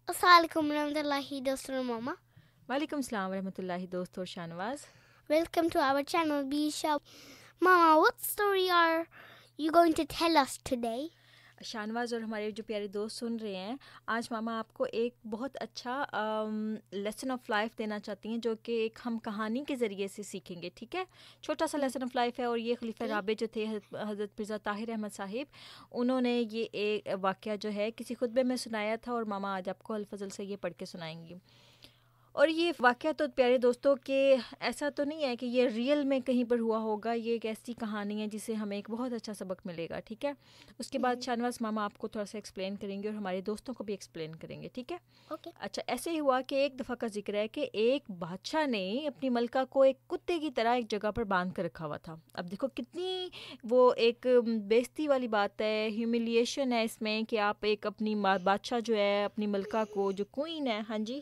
Assalamu warahmatullahi dost اور mama. وعلیکم السلام ورحمۃ اللہ دوست اور Shahnawaz. Welcome to our channel Bisha. Mama, what story are you going to tell us today? Shahnawaz اور ہمارے جو پیارے دوست سن رہے ہیں, آج ماما آپ کو ایک بہت اچھا لیسن آف لائف دینا چاہتی ہیں, جو کہ ایک ہم کہانی کے ذریعے سے سیکھیں گے. ٹھیک ہے, چھوٹا سا لیسن آف لائف ہے. اور یہ خلیفہ رابع جو تھے حضرت مرزا طاہر احمد صاحب, انہوں نے یہ ایک واقعہ جو ہے کسی خطبے میں سنایا تھا, اور ماما آج آپ کو الفضل سے یہ پڑھ کے سنائیں گی. اور یہ واقعہ تو پیارے دوستوں کہ ایسا تو نہیں ہے کہ یہ ریئل میں کہیں پر ہوا ہوگا, یہ ایک ایسی کہانی ہے جس سے ہمیں ایک بہت اچھا سبق ملے گا. ٹھیک ہے, اس کے بعد شاہنواز ماما آپ کو تھوڑا سا ایکسپلین کریں گے اور ہمارے دوستوں کو بھی ایکسپلین کریں گے. ٹھیک ہے, اچھا. ایسے ہی ہوا کہ ایک دفعہ کا ذکر ہے کہ ایک بادشاہ نے اپنی ملکہ کو ایک کتے کی طرح ایک جگہ پر باندھ کر رکھا ہوا تھا. اب دیکھو کتنی وہ ایک بےزتی والی بات ہے, ہیوملیشن ہے اس میں, کہ آپ ایک اپنی بادشاہ جو ہے اپنی ملکہ کو, جو کوئین ہے, ہاں جی,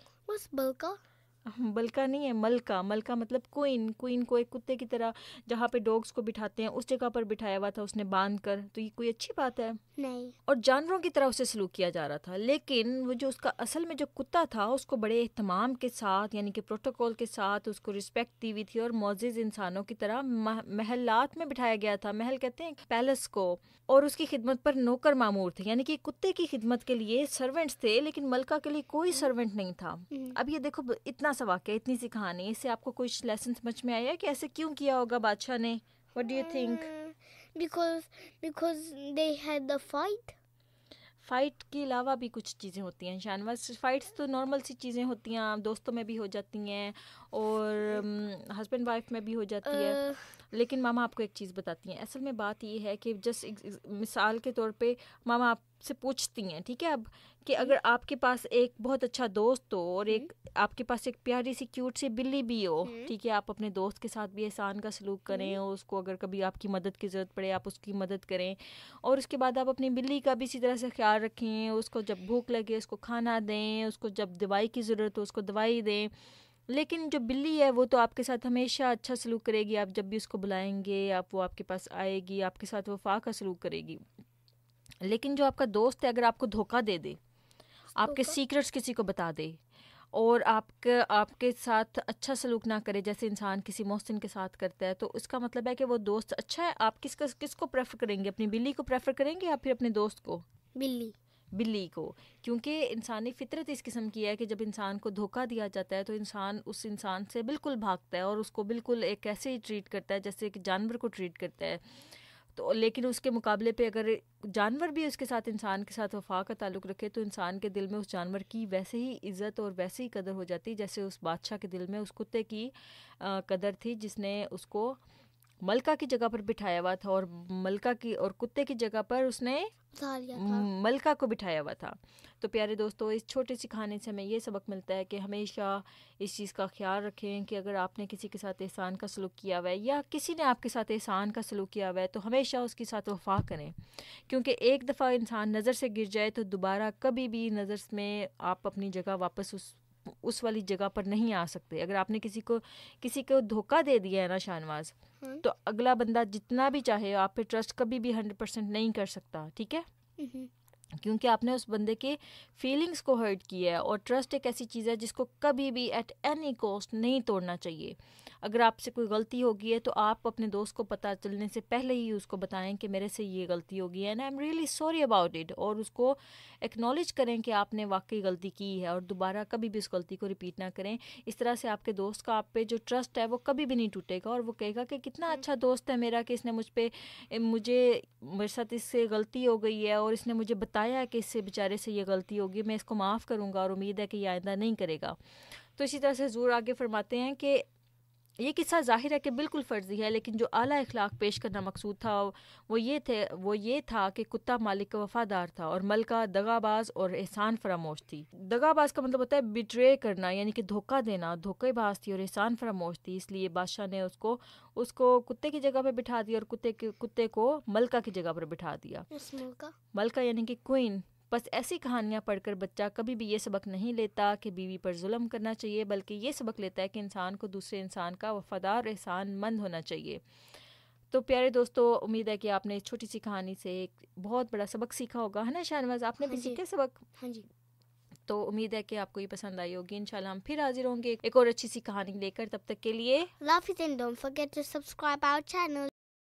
بلکہ نہیں ہے, ملکہ, ملکہ مطلب کوئین, کوئین کو ایک کتے کی طرح جہاں پہ ڈوگس کو بٹھاتے ہیں اس جگہ پر بٹھایا ہوا تھا اس نے باندھ کر. تو یہ کوئی اچھی بات ہے؟ نہیں. اور جانوروں کی طرح اسے سلوک کیا جا رہا تھا. لیکن وہ جو اس کا اصل میں جو کتا تھا اس کو بڑے اہتمام کے ساتھ, یعنی کہ پروٹوکول کے ساتھ اس کو رسپیکٹ دی ہوئی تھی, اور معزز انسانوں کی طرح محلات میں بٹھایا گیا تھا. محل کہتے ہیں پیلس کو, اور اس کی خدمت پر نوکر مامور تھے, یعنی کہ کتے کی خدمت کے لیے سرونٹس تھے, لیکن ملکہ کے لیے کوئی سرونٹ نہیں تھا. اب یہ دیکھو اتنا سا واقعہ, اتنی سی کہانی, اس سے آپ کو کچھ لیسن سمجھ میں آیا کہ ایسے کیوں کیا ہوگا بادشاہ نے؟ What do you think? Because they had the fight. Fight کے علاوہ بھی کچھ چیزیں ہوتی ہیں شاہنواز. فائٹس تو نارمل سی چیزیں ہوتی ہیں, دوستوں میں بھی ہو جاتی ہیں اور ہسبینڈ وائف میں بھی ہو جاتی ہے. لیکن ماما آپ کو ایک چیز بتاتی ہیں. اصل میں بات یہ ہے کہ جسٹ مثال کے طور پہ ماما آپ سے پوچھتی ہیں, ٹھیک ہے, اب کہ اگر آپ کے پاس ایک بہت اچھا دوست ہو اور ایک آپ کے پاس ایک پیاری سی کیوٹ سی بلی بھی ہو, ٹھیک ہے, آپ اپنے دوست کے ساتھ بھی احسان کا سلوک کریں, اور اس کو اگر کبھی آپ کی مدد کی ضرورت پڑے آپ اس کی مدد کریں, اور اس کے بعد آپ اپنی بلی کا بھی اسی طرح سے خیال رکھیں, اس کو جب بھوک لگے اس کو کھانا دیں, اس کو جب دوائی کی ضرورت ہو اس کو دوائی دیں. لیکن جو بلی ہے وہ تو آپ کے ساتھ ہمیشہ اچھا سلوک کرے گی, آپ جب بھی اس کو بلائیں گے وہ آپ کے پاس آئے گی, آپ کے ساتھ وفا کا سلوک کرے گی. لیکن جو آپ کا دوست ہے اگر آپ کو دھوکہ دے دے, آپ کے سیکرٹس کسی کو بتا دے, اور آپ کے ساتھ اچھا سلوک نہ کرے جیسے انسان کسی محسن کے ساتھ کرتا ہے, تو اس کا مطلب ہے کہ وہ دوست اچھا ہے. آپ کس کو پریفر کریں گے, اپنی بلی کو پریفر کریں گے یا پھر اپنے دوست کو؟ بلی کو, کیونکہ انسانی فطرت اس قسم کی ہے کہ جب انسان کو دھوکہ دیا جاتا ہے تو انسان اس انسان سے بالکل بھاگتا ہے, اور اس کو بالکل ایک ایسے ہی ٹریٹ کرتا ہے جیسے ایک جانور کو ٹریٹ کرتا ہے. تو لیکن اس کے مقابلے پہ اگر جانور بھی اس کے ساتھ انسان کے ساتھ وفا کا تعلق رکھے تو انسان کے دل میں اس جانور کی ویسے ہی عزت اور ویسے ہی قدر ہو جاتی جیسے اس بادشاہ کے دل میں اس کتے کی قدر تھی جس نے اس کو ملکہ کی جگہ پر بٹھایا ہوا تھا, اور ملکہ کی اور کتے کی جگہ پر اس نے ملکہ کو بٹھایا ہوا تھا. تو پیارے دوستو, اس چھوٹی سی کہانی سے ہمیں یہ سبق ملتا ہے کہ ہمیشہ اس چیز کا خیال رکھیں کہ اگر آپ نے کسی کے ساتھ احسان کا سلوک کیا ہوا ہے یا کسی نے آپ کے ساتھ احسان کا سلوک کیا ہوا ہے تو ہمیشہ اس کے ساتھ وفا کریں, کیونکہ ایک دفعہ انسان نظر سے گر جائے تو دوبارہ کبھی بھی نظر میں آپ اپنی جگہ واپس اس والی جگہ پر نہیں آ سکتے. اگر آپ نے کسی کو دھوکہ دے دیا ہے نا شاہنواز, تو اگلا بندہ جتنا بھی چاہے آپ پہ ٹرسٹ کبھی بھی 100% نہیں کر سکتا. ٹھیک ہے, کیونکہ آپ نے اس بندے کے فیلنگز کو ہرٹ کیا ہے, اور ٹرسٹ ایک ایسی چیز ہے جس کو کبھی بھی ایٹ اینی کاسٹ نہیں توڑنا چاہیے. اگر آپ سے کوئی غلطی ہوگی ہے تو آپ اپنے دوست کو پتہ چلنے سے پہلے ہی اس کو بتائیں کہ میرے سے یہ غلطی ہوگی ہے, and I am really sorry about it, اور اس کو ایکنالج کریں کہ آپ نے واقعی غلطی کی ہے, اور دوبارہ کبھی بھی اس غلطی کو ریپیٹ نہ کریں. اس طرح سے آپ کے دوست کا آپ پہ جو ٹرسٹ ہے وہ کبھی بھی نہیں ٹوٹے گا, اور وہ کہے گا کہ کتنا اچھا دوست ہے میرا کہ اس نے میرے ساتھ اس سے غلطی ہو گئی ہے, اور اس نے مجھے بتایا کہ اس سے بیچارے سے یہ غلطی ہوگی, میں اس کو معاف کروں گا اور امید ہے کہ یہ آئندہ نہیں کرے گا. تو اسی طرح سے حضور آگے فرماتے ہیں کہ یہ قصہ ظاہر ہے کہ بالکل فرضی ہے, لیکن جو اعلیٰ اخلاق پیش کرنا مقصود تھا وہ یہ تھا کہ کتا مالک کا وفادار تھا اور ملکہ دغا باز اور احسان فراموش تھی. دغا باز کا مطلب ہوتا ہے بیٹرے کرنا, یعنی کہ دھوکہ دینا, دھوکے باز تھی اور احسان فراموش تھی. اس لیے بادشاہ نے اس کو کتے کی جگہ پہ بٹھا دیا اور کتے کو ملکہ کی جگہ پر بٹھا دیا. ملکہ یعنی کہ کوئین. بس ایسی کہانیاں پڑھ کر بچہ کبھی بھی یہ سبق نہیں لیتا کہ بیوی پر ظلم کرنا چاہیے, بلکہ یہ سبق لیتا ہے کہ انسان کو دوسرے انسان کا وفادار احسان مند ہونا چاہیے. تو پیارے دوستو, امید ہے کہ آپ نے اس چھوٹی سی کہانی سے ایک بہت بڑا سبق سیکھا ہوگا, ہے نا شاہنواز؟ آپ نے بھی سیکھے سبق؟ ہاں جی. تو امید ہے کہ آپ کو یہ پسند آئی ہوگی. انشاءاللہ ہم پھر حاضر ہوں گے ایک اور اچھی سی کہانی لے کر. تب تک کے لیے love you and don't forget to subscribe our channel.